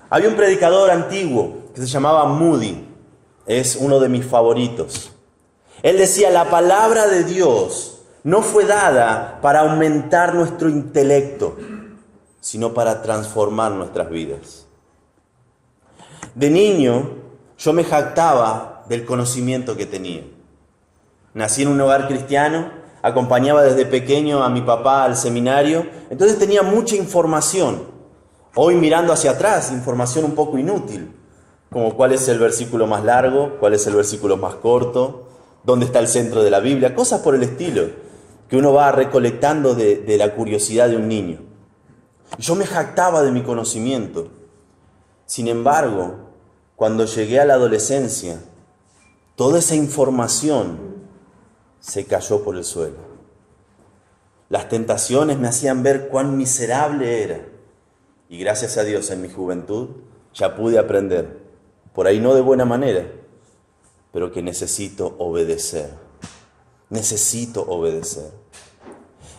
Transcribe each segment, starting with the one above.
Había un predicador antiguo que se llamaba Moody, es uno de mis favoritos. Él decía, la palabra de Dios no fue dada para aumentar nuestro intelecto, sino para transformar nuestras vidas. De niño, yo me jactaba del conocimiento que tenía. Nací en un hogar cristiano, acompañaba desde pequeño a mi papá al seminario, entonces tenía mucha información. Hoy mirando hacia atrás, información un poco inútil, como cuál es el versículo más largo, cuál es el versículo más corto, dónde está el centro de la Biblia, cosas por el estilo, que uno va recolectando de la curiosidad de un niño. Yo me jactaba de mi conocimiento. Sin embargo, cuando llegué a la adolescencia, toda esa información se cayó por el suelo. Las tentaciones me hacían ver cuán miserable era. Y gracias a Dios en mi juventud ya pude aprender, por ahí no de buena manera, pero que necesito obedecer. Necesito obedecer.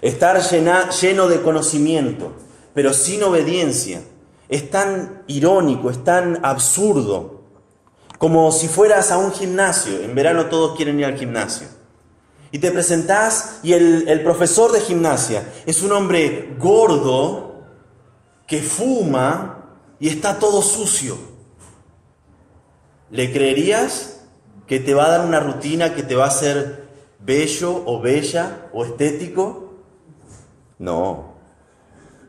Estar lleno de conocimiento, pero sin obediencia, es tan irónico, es tan absurdo, como si fueras a un gimnasio. En verano todos quieren ir al gimnasio. Y te presentás y el profesor de gimnasia es un hombre gordo que fuma y está todo sucio. ¿Le creerías que te va a dar una rutina que te va a hacer bello o bella o estético? No.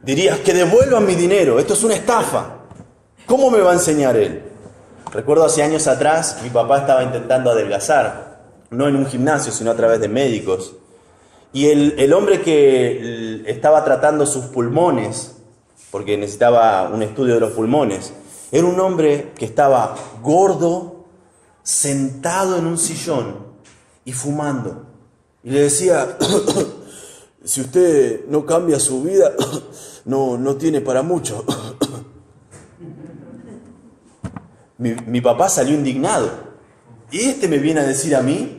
Dirías que devuelvan mi dinero, esto es una estafa. ¿Cómo me va a enseñar él? Recuerdo hace años atrás, mi papá estaba intentando adelgazar, no en un gimnasio, sino a través de médicos. Y el hombre que estaba tratando sus pulmones, porque necesitaba un estudio de los pulmones, era un hombre que estaba gordo, sentado en un sillón y fumando. Y le decía, si usted no cambia su vida, no tiene para mucho. Mi papá salió indignado. ¿Y me viene a decir a mí?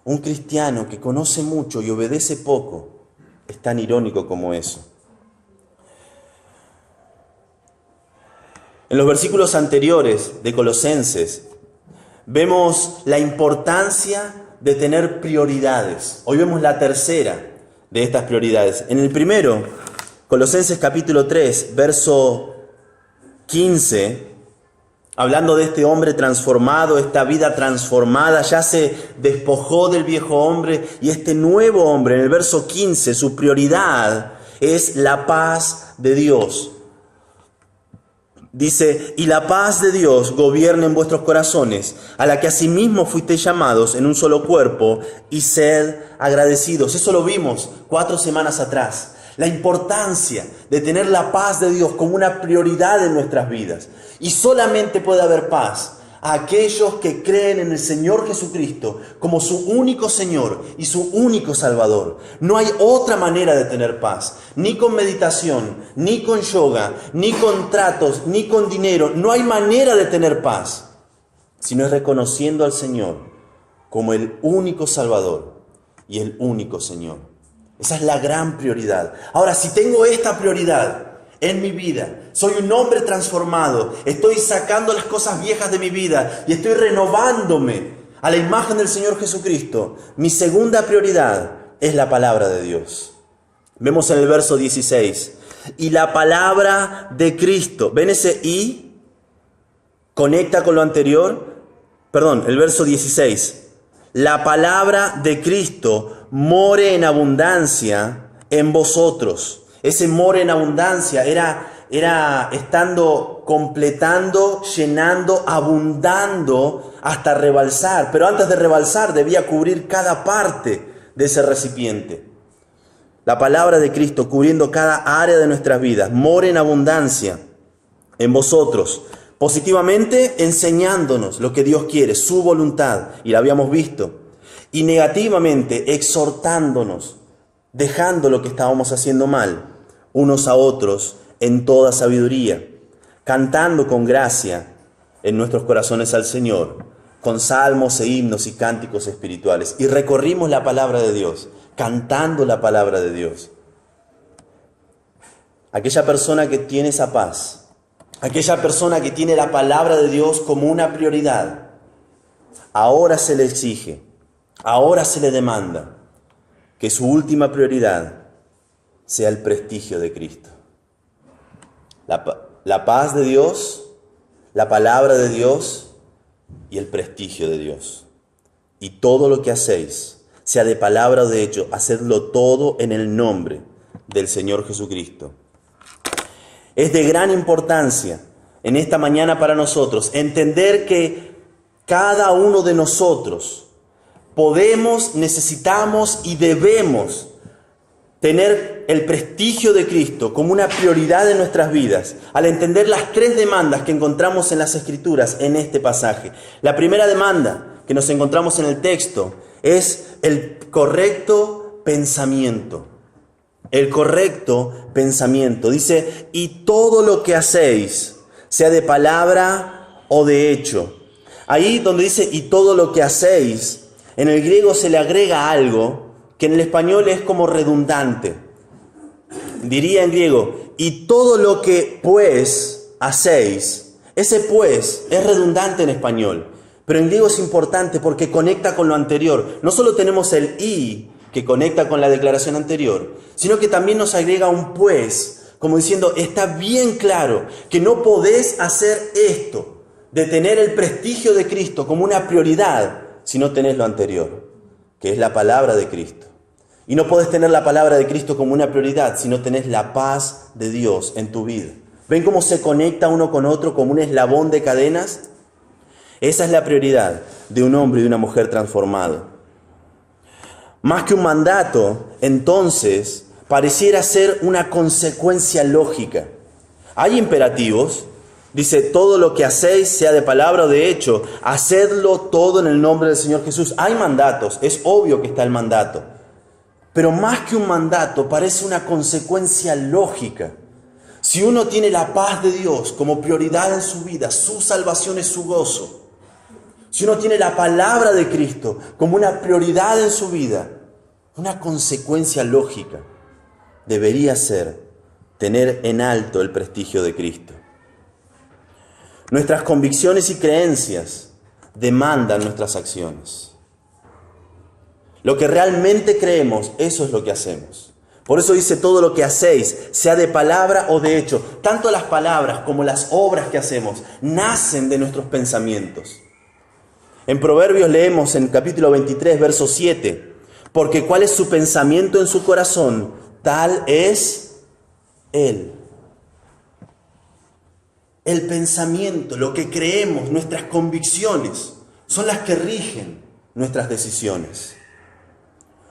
Un cristiano que conoce mucho y obedece poco es tan irónico como eso. En los versículos anteriores de Colosenses vemos la importancia de tener prioridades. Hoy vemos la tercera de estas prioridades. En el primero, Colosenses capítulo 3, verso 15, hablando de este hombre transformado, esta vida transformada, ya se despojó del viejo hombre y este nuevo hombre, en el verso 15, su prioridad es la paz de Dios. Dice, y la paz de Dios gobierne en vuestros corazones, a la que asimismo fuisteis llamados en un solo cuerpo, y sed agradecidos. Eso lo vimos 4 semanas atrás. La importancia de tener la paz de Dios como una prioridad en nuestras vidas. Y solamente puede haber paz a aquellos que creen en el Señor Jesucristo como su único Señor y su único Salvador. No hay otra manera de tener paz, ni con meditación, ni con yoga, ni con tratos, ni con dinero. No hay manera de tener paz, sino es reconociendo al Señor como el único Salvador y el único Señor. Esa es la gran prioridad. Ahora, si tengo esta prioridad en mi vida, soy un hombre transformado, estoy sacando las cosas viejas de mi vida y estoy renovándome a la imagen del Señor Jesucristo, mi segunda prioridad es la palabra de Dios. Vemos en el verso 16, y la palabra de Cristo, ¿ven ese y? Conecta con lo anterior, el verso 16, la palabra de Cristo more en abundancia en vosotros. Ese more en abundancia era estando completando, llenando, abundando hasta rebalsar. Pero antes de rebalsar debía cubrir cada parte de ese recipiente. La palabra de Cristo cubriendo cada área de nuestras vidas. More en abundancia en vosotros. Positivamente enseñándonos lo que Dios quiere, su voluntad. Y la habíamos visto. Y negativamente exhortándonos, dejando lo que estábamos haciendo mal, unos a otros en toda sabiduría, cantando con gracia en nuestros corazones al Señor, con salmos e himnos y cánticos espirituales. Y recorrimos la palabra de Dios, cantando la palabra de Dios. Aquella persona que tiene esa paz, aquella persona que tiene la palabra de Dios como una prioridad, ahora se le exige, ahora se le demanda que su última prioridad sea el prestigio de Cristo. La paz de Dios, la palabra de Dios y el prestigio de Dios. Y todo lo que hacéis, sea de palabra o de hecho, hacedlo todo en el nombre del Señor Jesucristo. Es de gran importancia en esta mañana para nosotros entender que cada uno de nosotros podemos, necesitamos y debemos tener el prestigio de Cristo como una prioridad en nuestras vidas, al entender las 3 demandas que encontramos en las Escrituras en este pasaje. La primera demanda que nos encontramos en el texto es el correcto pensamiento. El correcto pensamiento. Dice, y todo lo que hacéis, sea de palabra o de hecho. Ahí donde dice, y todo lo que hacéis, en el griego se le agrega algo que en el español es como redundante. Diría en griego, y todo lo que pues hacéis. Ese pues es redundante en español, pero en griego es importante porque conecta con lo anterior. No solo tenemos el y, que conecta con la declaración anterior, sino que también nos agrega un pues, como diciendo, está bien claro que no podés hacer esto, de tener el prestigio de Cristo como una prioridad, si no tenés lo anterior, que es la palabra de Cristo. Y no podés tener la palabra de Cristo como una prioridad si no tenés la paz de Dios en tu vida. ¿Ven cómo se conecta uno con otro como un eslabón de cadenas? Esa es la prioridad de un hombre y de una mujer transformado. Más que un mandato, entonces, pareciera ser una consecuencia lógica. Hay imperativos, dice, todo lo que hacéis, sea de palabra o de hecho, hacedlo todo en el nombre del Señor Jesús. Hay mandatos, es obvio que está el mandato. Pero más que un mandato, parece una consecuencia lógica. Si uno tiene la paz de Dios como prioridad en su vida, su salvación es su gozo. Si uno tiene la palabra de Cristo como una prioridad en su vida, una consecuencia lógica debería ser tener en alto el prestigio de Cristo. Nuestras convicciones y creencias demandan nuestras acciones. Lo que realmente creemos, eso es lo que hacemos. Por eso dice, todo lo que hacéis, sea de palabra o de hecho. Tanto las palabras como las obras que hacemos nacen de nuestros pensamientos. En Proverbios leemos en capítulo 23, verso 7, porque cuál es su pensamiento en su corazón, tal es él. El pensamiento, lo que creemos, nuestras convicciones, son las que rigen nuestras decisiones.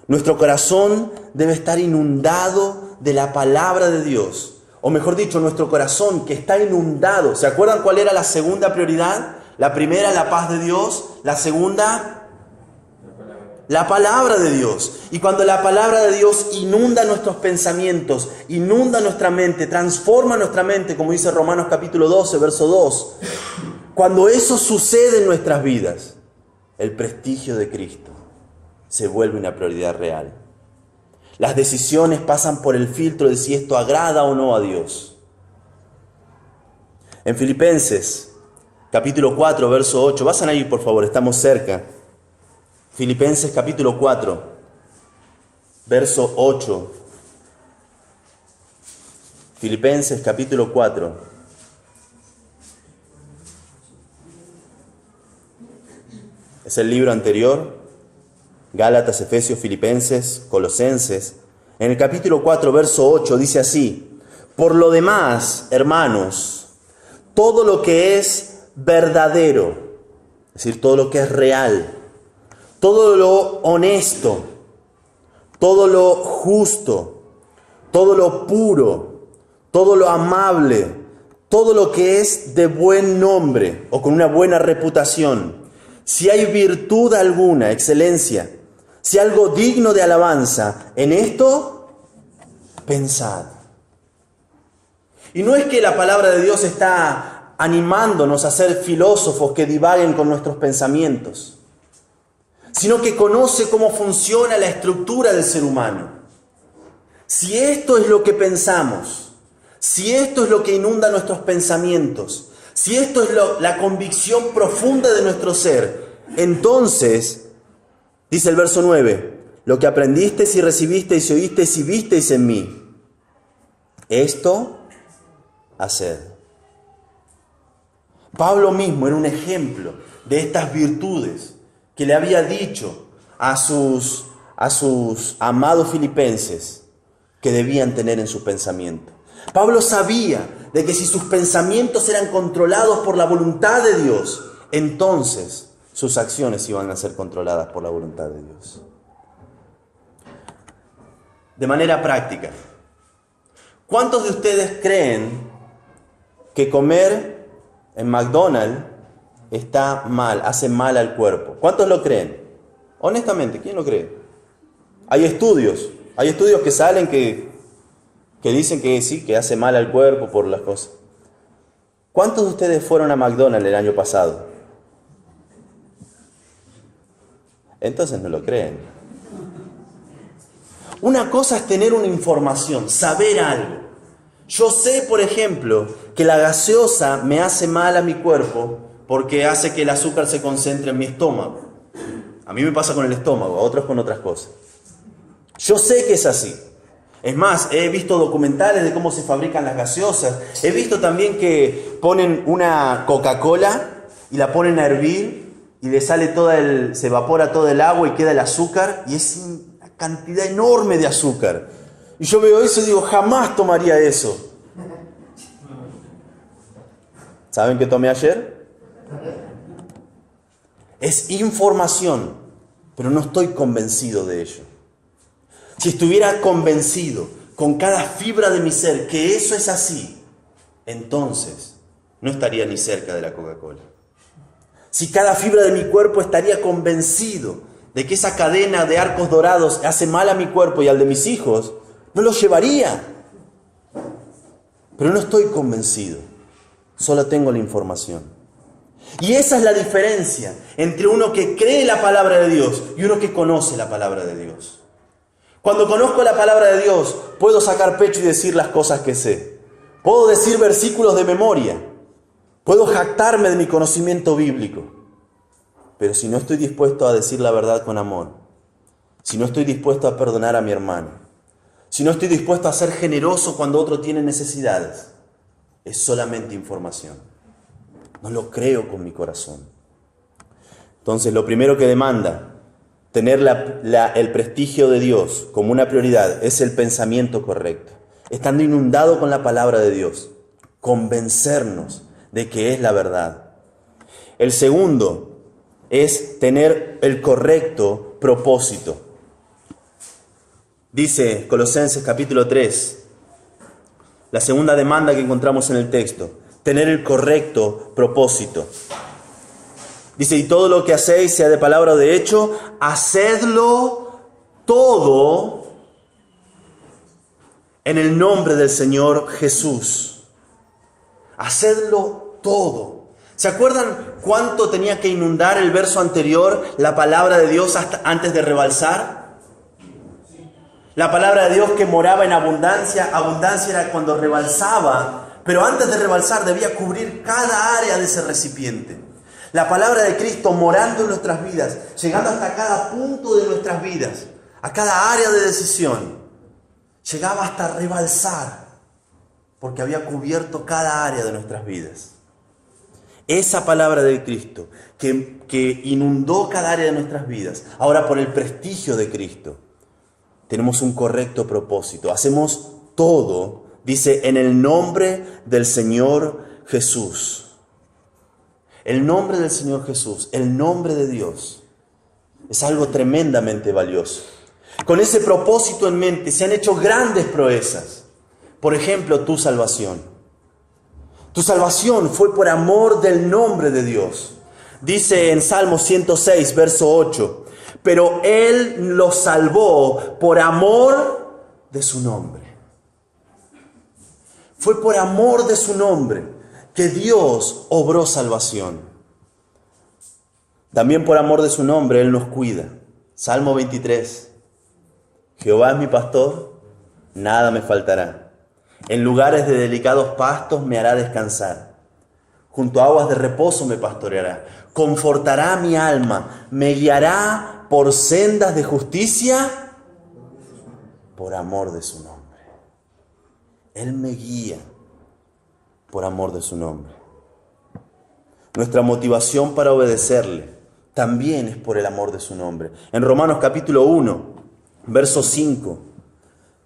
Nuestro corazón debe estar inundado de la palabra de Dios. O mejor dicho, nuestro corazón que está inundado. ¿Se acuerdan cuál era la segunda prioridad? La primera, la paz de Dios. La segunda, la palabra de Dios. Y cuando la palabra de Dios inunda nuestros pensamientos, inunda nuestra mente, transforma nuestra mente, como dice Romanos capítulo 12, verso 2. Cuando eso sucede en nuestras vidas, el prestigio de Cristo se vuelve una prioridad real. Las decisiones pasan por el filtro de si esto agrada o no a Dios. En Filipenses, capítulo 4, verso 8, vayan ahí por favor, estamos cerca. Filipenses capítulo 4, verso 8. Filipenses capítulo 4. Es el libro anterior. Gálatas, Efesios, Filipenses, Colosenses. En el capítulo 4, verso 8 dice así: por lo demás, hermanos, todo lo que es verdadero, es decir, todo lo que es real, todo lo honesto, todo lo justo, todo lo puro, todo lo amable, todo lo que es de buen nombre o con una buena reputación, si hay virtud alguna, excelencia, si algo digno de alabanza, en esto pensad. Y no es que la palabra de Dios está animándonos a ser filósofos que divaguen con nuestros pensamientos, sino que conoce cómo funciona la estructura del ser humano. Si esto es lo que pensamos, si esto es lo que inunda nuestros pensamientos, si esto es la convicción profunda de nuestro ser, entonces, dice el verso 9, lo que aprendisteis y recibisteis y oísteis y visteis en mí, esto haced. Pablo mismo era un ejemplo de estas virtudes que le había dicho a sus amados filipenses que debían tener en su pensamiento. Pablo sabía de que si sus pensamientos eran controlados por la voluntad de Dios, entonces sus acciones iban a ser controladas por la voluntad de Dios. De manera práctica, ¿cuántos de ustedes creen que comer en McDonald's está mal, hace mal al cuerpo? ¿Cuántos lo creen? Honestamente, ¿quién lo cree? Hay estudios que salen que dicen que sí, que hace mal al cuerpo por las cosas. ¿Cuántos de ustedes fueron a McDonald's el año pasado? Entonces no lo creen. Una cosa es tener una información, saber algo. Yo sé, por ejemplo, que la gaseosa me hace mal a mi cuerpo porque hace que el azúcar se concentre en mi estómago. A mí me pasa con el estómago, a otros con otras cosas. Yo sé que es así. Es más, he visto documentales de cómo se fabrican las gaseosas. He visto también que ponen una Coca-Cola y la ponen a hervir y le sale se evapora todo el agua y queda el azúcar y es una cantidad enorme de azúcar. Y yo veo eso y digo, jamás tomaría eso. ¿Saben qué tomé ayer? Es información, pero no estoy convencido de ello. Si estuviera convencido con cada fibra de mi ser que eso es así, entonces no estaría ni cerca de la Coca-Cola. Si cada fibra de mi cuerpo estaría convencido de que esa cadena de arcos dorados hace mal a mi cuerpo y al de mis hijos, no los llevaría. Pero no estoy convencido, solo tengo la información. Y esa es la diferencia entre uno que cree la palabra de Dios y uno que conoce la palabra de Dios. Cuando conozco la palabra de Dios, puedo sacar pecho y decir las cosas que sé. Puedo decir versículos de memoria. Puedo jactarme de mi conocimiento bíblico. Pero si no estoy dispuesto a decir la verdad con amor, si no estoy dispuesto a perdonar a mi hermano, si no estoy dispuesto a ser generoso cuando otro tiene necesidades, es solamente información. No lo creo con mi corazón. Entonces, lo primero que demanda tener el prestigio de Dios como una prioridad es el pensamiento correcto. Estando inundado con la palabra de Dios, convencernos de que es la verdad. El segundo es tener el correcto propósito. Dice Colosenses capítulo 3, la segunda demanda que encontramos en el texto, tener el correcto propósito. Dice, y todo lo que hacéis, sea de palabra o de hecho, hacedlo todo en el nombre del Señor Jesús. Hacedlo todo. ¿Se acuerdan cuánto tenía que inundar el verso anterior, la palabra de Dios antes de rebalsar? La palabra de Dios que moraba en abundancia. Abundancia era cuando rebalsaba, pero antes de rebalsar debía cubrir cada área de ese recipiente. La palabra de Cristo morando en nuestras vidas, llegando hasta cada punto de nuestras vidas, a cada área de decisión, llegaba hasta rebalsar, porque había cubierto cada área de nuestras vidas. Esa palabra de Cristo que inundó cada área de nuestras vidas, ahora por el prestigio de Cristo, tenemos un correcto propósito. Hacemos todo, dice, en el nombre del Señor Jesús. El nombre del Señor Jesús, el nombre de Dios, es algo tremendamente valioso. Con ese propósito en mente se han hecho grandes proezas. Por ejemplo, tu salvación. Tu salvación fue por amor del nombre de Dios. Dice en Salmo 106, verso 8, pero Él los salvó por amor de su nombre. Fue por amor de su nombre que Dios obró salvación. También por amor de su nombre Él nos cuida. Salmo 23. Jehová es mi pastor, nada me faltará. En lugares de delicados pastos me hará descansar. Junto a aguas de reposo me pastoreará. Confortará mi alma. Me guiará por sendas de justicia por amor de su nombre. Él me guía por amor de su nombre. Nuestra motivación para obedecerle también es por el amor de su nombre. En Romanos capítulo 1, verso 5,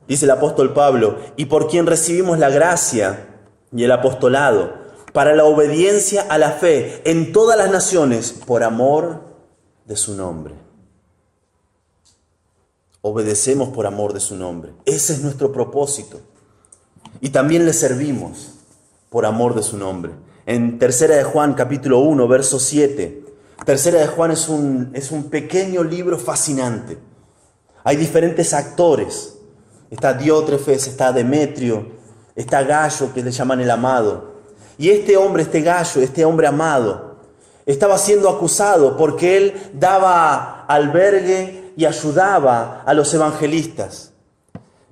dice el apóstol Pablo: y por quien recibimos la gracia y el apostolado para la obediencia a la fe en todas las naciones por amor de su nombre. Obedecemos por amor de su nombre. Ese es nuestro propósito. Y también le servimos por amor de su nombre. En Tercera de Juan, capítulo 1, verso 7. Tercera de Juan es un pequeño libro fascinante. Hay diferentes actores. Está Diótrefes, está Demetrio, está Gallo, que le llaman el amado. Y este hombre, este Gallo, este hombre amado, estaba siendo acusado porque él daba albergue y ayudaba a los evangelistas.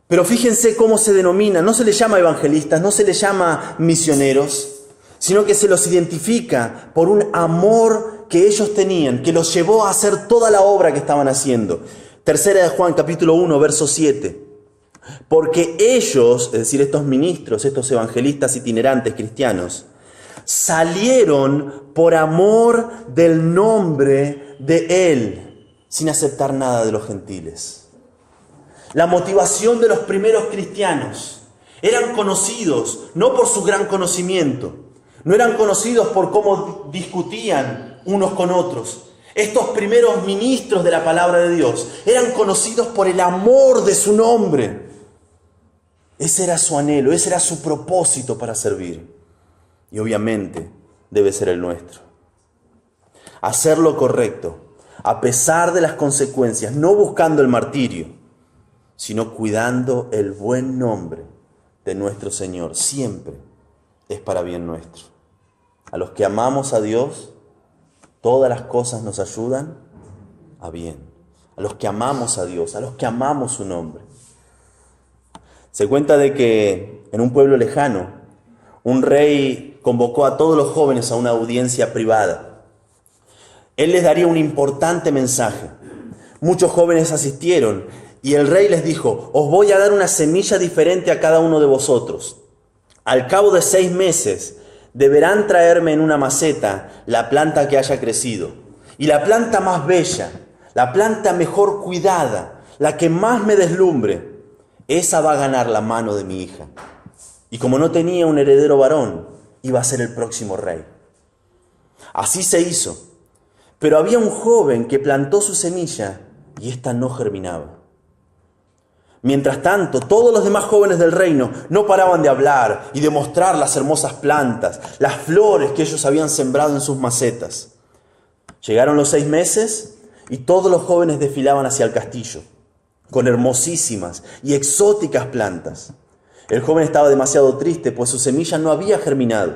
Pero fíjense cómo se denomina. No se les llama evangelistas, no se les llama misioneros, sino que se los identifica por un amor que ellos tenían, que los llevó a hacer toda la obra que estaban haciendo. Tercera de Juan, capítulo 1, verso 7. Porque ellos, es decir, estos ministros, estos evangelistas itinerantes cristianos, salieron por amor del nombre de Él, sin aceptar nada de los gentiles. La motivación de los primeros cristianos: eran conocidos no por su gran conocimiento, no eran conocidos por cómo discutían unos con otros. Estos primeros ministros de la palabra de Dios eran conocidos por el amor de su nombre. Ese era su anhelo, ese era su propósito para servir. Y obviamente debe ser el nuestro. Hacer lo correcto, a pesar de las consecuencias, no buscando el martirio, sino cuidando el buen nombre de nuestro Señor, siempre es para bien nuestro. A los que amamos a Dios, todas las cosas nos ayudan a bien. A los que amamos a Dios, a los que amamos su nombre. Se cuenta de que en un pueblo lejano, un rey convocó a todos los jóvenes a una audiencia privada. Él les daría un importante mensaje. Muchos jóvenes asistieron y el rey les dijo: os voy a dar una semilla diferente a cada uno de vosotros. Al cabo de 6 meses deberán traerme en una maceta la planta que haya crecido. Y la planta más bella, la planta mejor cuidada, la que más me deslumbre, esa va a ganar la mano de mi hija. Y como no tenía un heredero varón, iba a ser el próximo rey. Así se hizo. Pero había un joven que plantó su semilla y ésta no germinaba. Mientras tanto, todos los demás jóvenes del reino no paraban de hablar y de mostrar las hermosas plantas, las flores que ellos habían sembrado en sus macetas. Llegaron los 6 meses y todos los jóvenes desfilaban hacia el castillo, con hermosísimas y exóticas plantas. El joven estaba demasiado triste, pues su semilla no había germinado.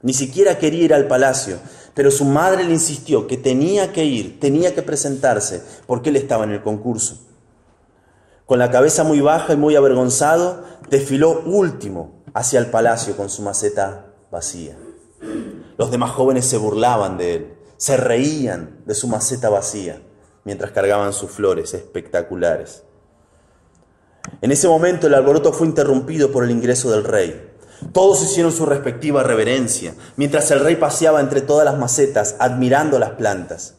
Ni siquiera quería ir al palacio, pero su madre le insistió que tenía que ir, tenía que presentarse, porque él estaba en el concurso. Con la cabeza muy baja y muy avergonzado, desfiló último hacia el palacio con su maceta vacía. Los demás jóvenes se burlaban de él, se reían de su maceta vacía, mientras cargaban sus flores espectaculares. En ese momento el alboroto fue interrumpido por el ingreso del rey. Todos hicieron su respectiva reverencia, mientras el rey paseaba entre todas las macetas, admirando las plantas.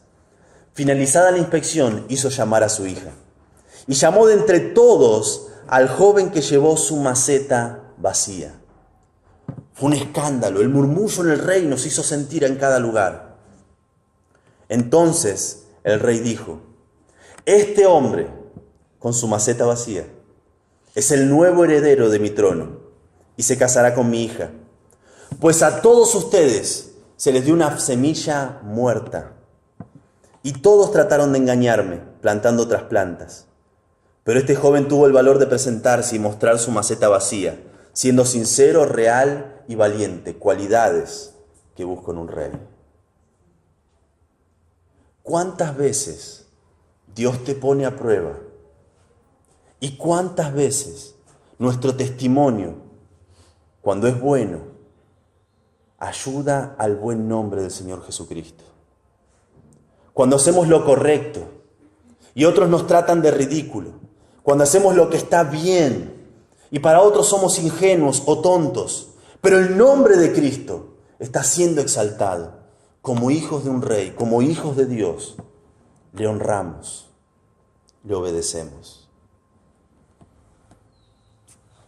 Finalizada la inspección, hizo llamar a su hija. Y llamó de entre todos al joven que llevó su maceta vacía. Fue un escándalo, el murmullo en el reino se hizo sentir en cada lugar. Entonces el rey dijo: este hombre, con su maceta vacía, es el nuevo heredero de mi trono y se casará con mi hija. Pues a todos ustedes se les dio una semilla muerta y todos trataron de engañarme plantando otras plantas. Pero este joven tuvo el valor de presentarse y mostrar su maceta vacía, siendo sincero, real y valiente, cualidades que busco en un rey. ¿Cuántas veces Dios te pone a prueba? ¿Y cuántas veces nuestro testimonio cuando es bueno, ayuda al buen nombre del Señor Jesucristo. Cuando hacemos lo correcto y otros nos tratan de ridículo, cuando hacemos lo que está bien y para otros somos ingenuos o tontos, pero el nombre de Cristo está siendo exaltado. Como hijos de un rey, como hijos de Dios, le honramos, le obedecemos.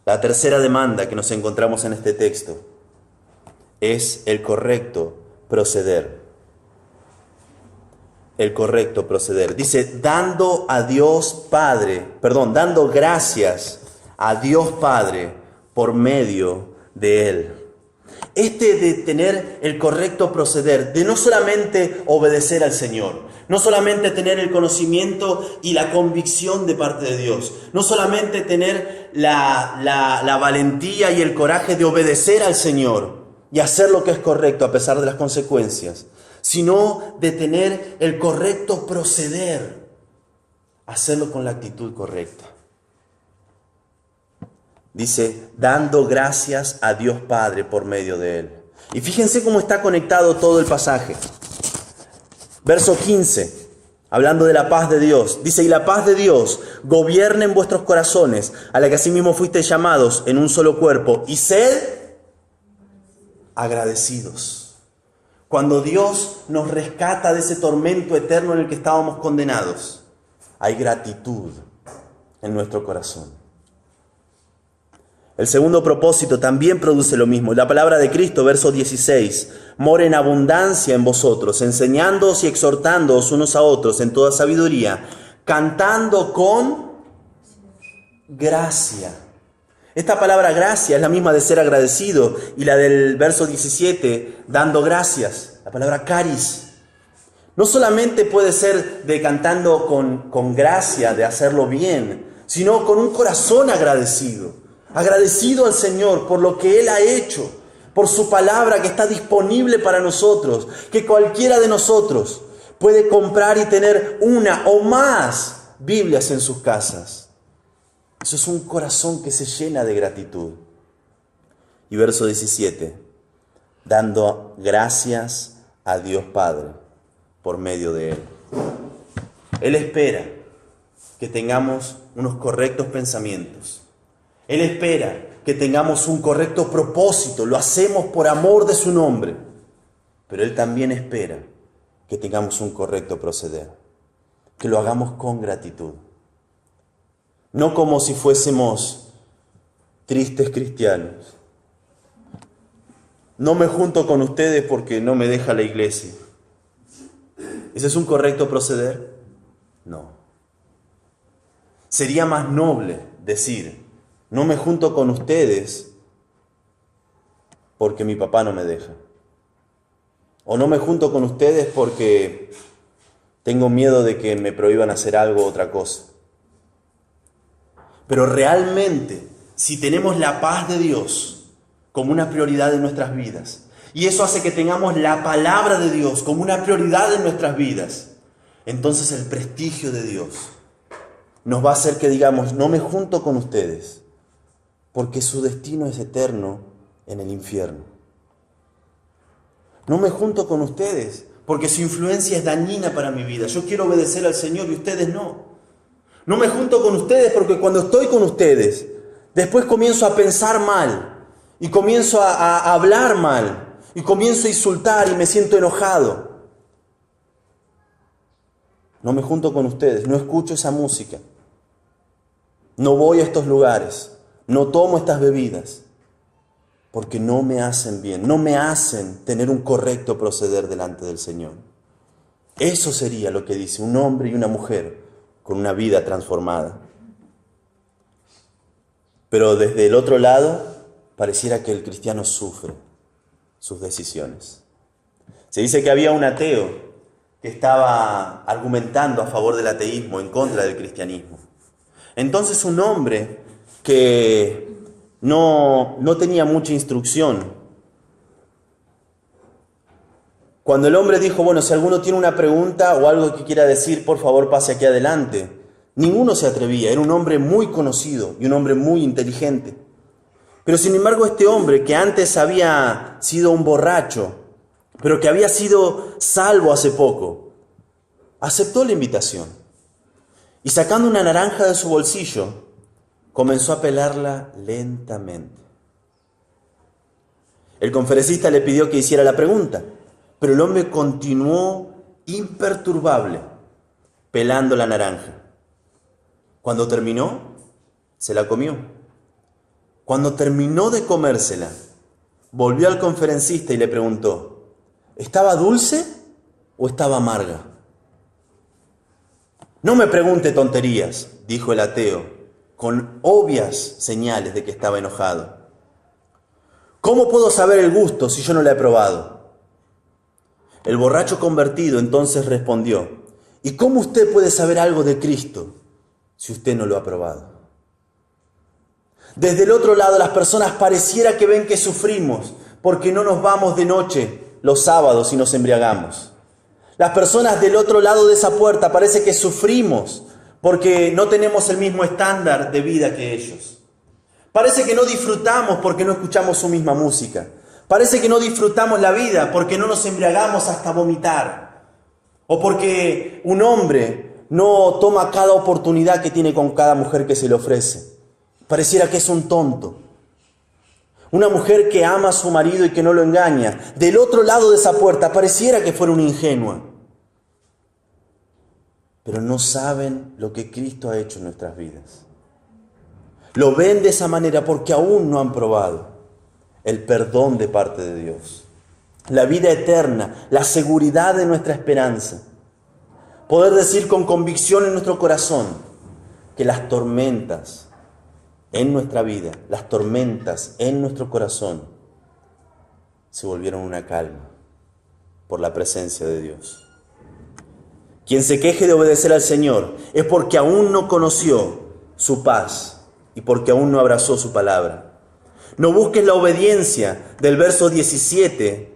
La tercera demanda que nos encontramos en este texto es el correcto proceder. El correcto proceder. Dice, dando gracias a Dios Padre por medio de Él. De tener el correcto proceder, de no solamente obedecer al Señor, no solamente tener el conocimiento y la convicción de parte de Dios, no solamente tener la valentía y el coraje de obedecer al Señor y hacer lo que es correcto a pesar de las consecuencias, sino de tener el correcto proceder, hacerlo con la actitud correcta. Dice, dando gracias a Dios Padre por medio de Él. Y fíjense cómo está conectado todo el pasaje. Verso 15, hablando de la paz de Dios. Dice, y la paz de Dios gobierne en vuestros corazones, a la que asimismo fuisteis llamados en un solo cuerpo, y sed agradecidos. Cuando Dios nos rescata de ese tormento eterno en el que estábamos condenados, hay gratitud en nuestro corazón. El segundo propósito también produce lo mismo. La palabra de Cristo, verso 16, mora en abundancia en vosotros, enseñándoos y exhortándoos unos a otros en toda sabiduría, cantando con gracia. Esta palabra gracia es la misma de ser agradecido, y la del verso 17, dando gracias, la palabra caris. No solamente puede ser de cantando con gracia, de hacerlo bien, sino con un corazón agradecido. Agradecido al Señor por lo que Él ha hecho, por su palabra que está disponible para nosotros, que cualquiera de nosotros puede comprar y tener una o más Biblias en sus casas. Eso es un corazón que se llena de gratitud. Y verso 17, dando gracias a Dios Padre por medio de Él. Él espera que tengamos unos correctos pensamientos. Él espera que tengamos un correcto propósito, lo hacemos por amor de su nombre, pero Él también espera que tengamos un correcto proceder, que lo hagamos con gratitud. No como si fuésemos tristes cristianos. No me junto con ustedes porque no me deja la iglesia. ¿Ese es un correcto proceder? No. Sería más noble decir, no me junto con ustedes porque mi papá no me deja. O no me junto con ustedes porque tengo miedo de que me prohíban hacer algo o otra cosa. Pero realmente, si tenemos la paz de Dios como una prioridad en nuestras vidas, y eso hace que tengamos la palabra de Dios como una prioridad en nuestras vidas, entonces el prestigio de Dios nos va a hacer que digamos, no me junto con ustedes, porque su destino es eterno en el infierno. No me junto con ustedes, porque su influencia es dañina para mi vida. Yo quiero obedecer al Señor y ustedes no. No me junto con ustedes porque cuando estoy con ustedes, después comienzo a pensar mal, y comienzo a hablar mal, y comienzo a insultar y me siento enojado. No me junto con ustedes, no escucho esa música, no voy a estos lugares, no tomo estas bebidas, porque no me hacen bien, no me hacen tener un correcto proceder delante del Señor. Eso sería lo que dice un hombre y una mujer con una vida transformada. Pero desde el otro lado, pareciera que el cristiano sufre sus decisiones. Se dice que había un ateo que estaba argumentando a favor del ateísmo, en contra del cristianismo. Entonces un hombre que no tenía mucha instrucción, cuando el hombre dijo, bueno, si alguno tiene una pregunta o algo que quiera decir, por favor pase aquí adelante, ninguno se atrevía. Era un hombre muy conocido y un hombre muy inteligente. Pero sin embargo este hombre que antes había sido un borracho, pero que había sido salvo hace poco, aceptó la invitación y sacando una naranja de su bolsillo, comenzó a pelarla lentamente. El conferencista le pidió que hiciera la pregunta, pero el hombre continuó imperturbable, pelando la naranja. Cuando terminó, se la comió. Cuando terminó de comérsela, volvió al conferencista y le preguntó, ¿estaba dulce o estaba amarga? No me pregunte tonterías, dijo el ateo, con obvias señales de que estaba enojado. ¿Cómo puedo saber el gusto si yo no la he probado? El borracho convertido entonces respondió, ¿y cómo usted puede saber algo de Cristo si usted no lo ha probado? Desde el otro lado, las personas pareciera que ven que sufrimos porque no nos vamos de noche los sábados y nos embriagamos. Las personas del otro lado de esa puerta parece que sufrimos porque no tenemos el mismo estándar de vida que ellos. Parece que no disfrutamos porque no escuchamos su misma música. Parece que no disfrutamos la vida porque no nos embriagamos hasta vomitar. O porque un hombre no toma cada oportunidad que tiene con cada mujer que se le ofrece. Pareciera que es un tonto. Una mujer que ama a su marido y que no lo engaña. Del otro lado de esa puerta pareciera que fuera una ingenua. Pero no saben lo que Cristo ha hecho en nuestras vidas. Lo ven de esa manera porque aún no han probado el perdón de parte de Dios, la vida eterna, la seguridad de nuestra esperanza. Poder decir con convicción en nuestro corazón que las tormentas en nuestra vida, las tormentas en nuestro corazón se volvieron una calma por la presencia de Dios. Quien se queje de obedecer al Señor es porque aún no conoció su paz y porque aún no abrazó su palabra. No busques la obediencia del verso 17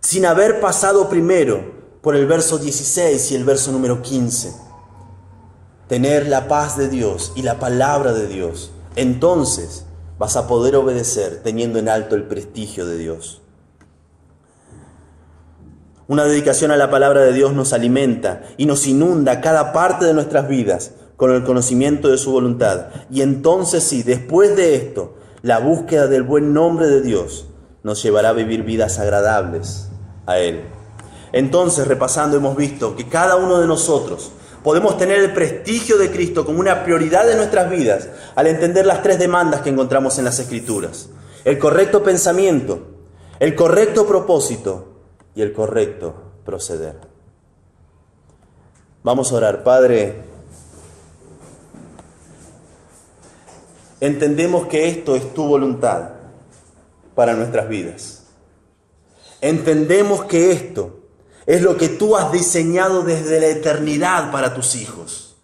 sin haber pasado primero por el verso 16 y el verso número 15. Tener la paz de Dios y la palabra de Dios. Entonces vas a poder obedecer teniendo en alto el prestigio de Dios. Una dedicación a la palabra de Dios nos alimenta y nos inunda cada parte de nuestras vidas con el conocimiento de su voluntad. Y entonces sí, después de esto, la búsqueda del buen nombre de Dios nos llevará a vivir vidas agradables a Él. Entonces, repasando, hemos visto que cada uno de nosotros podemos tener el prestigio de Cristo como una prioridad de nuestras vidas al entender las tres demandas que encontramos en las Escrituras. El correcto pensamiento, el correcto propósito y el correcto proceder. Vamos a orar. Padre, entendemos que esto es tu voluntad para nuestras vidas. Entendemos que esto es lo que tú has diseñado desde la eternidad para tus hijos.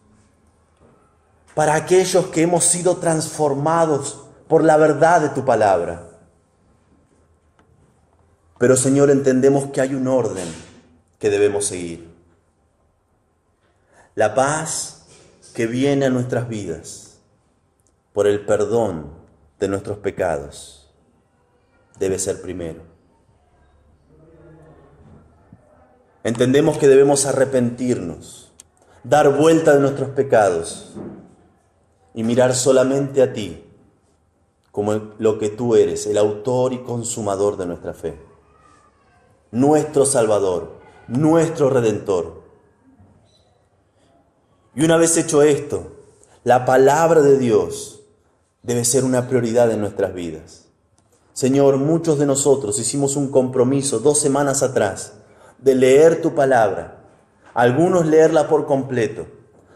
Para aquellos que hemos sido transformados por la verdad de tu palabra. Pero Señor, entendemos que hay un orden que debemos seguir. La paz que viene a nuestras vidas por el perdón de nuestros pecados debe ser primero. Entendemos que debemos arrepentirnos, dar vuelta de nuestros pecados y mirar solamente a ti como lo que tú eres, el autor y consumador de nuestra fe. Nuestro Salvador, nuestro Redentor. Y una vez hecho esto, la palabra de Dios debe ser una prioridad en nuestras vidas. Señor, muchos de nosotros hicimos un compromiso 2 semanas atrás de leer tu palabra. Algunos leerla por completo,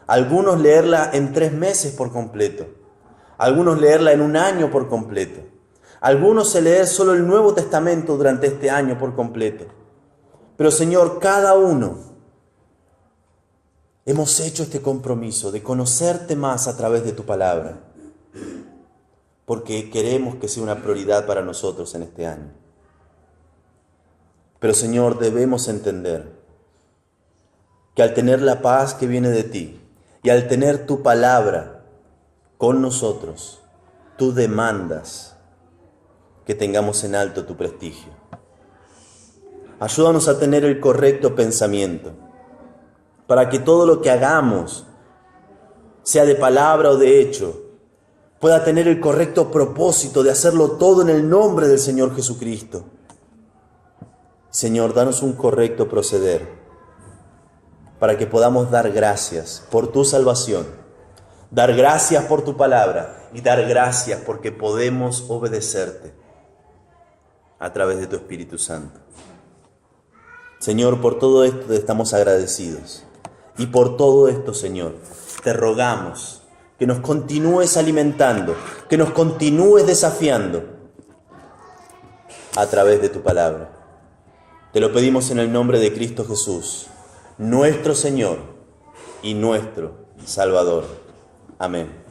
algunos leerla en 3 meses por completo, algunos leerla en 1 año por completo. Algunos leer solo el Nuevo Testamento durante este año por completo. Pero Señor, cada uno hemos hecho este compromiso de conocerte más a través de tu palabra, porque queremos que sea una prioridad para nosotros en este año. Pero Señor, debemos entender que al tener la paz que viene de ti y al tener tu palabra con nosotros, tú demandas que tengamos en alto tu prestigio. Ayúdanos a tener el correcto pensamiento, para que todo lo que hagamos, sea de palabra o de hecho, pueda tener el correcto propósito de hacerlo todo en el nombre del Señor Jesucristo. Señor, danos un correcto proceder para que podamos dar gracias por tu salvación, dar gracias por tu palabra y dar gracias porque podemos obedecerte a través de tu Espíritu Santo. Señor, por todo esto te estamos agradecidos. Y por todo esto, Señor, te rogamos que nos continúes alimentando, que nos continúes desafiando a través de tu palabra. Te lo pedimos en el nombre de Cristo Jesús, nuestro Señor y nuestro Salvador. Amén.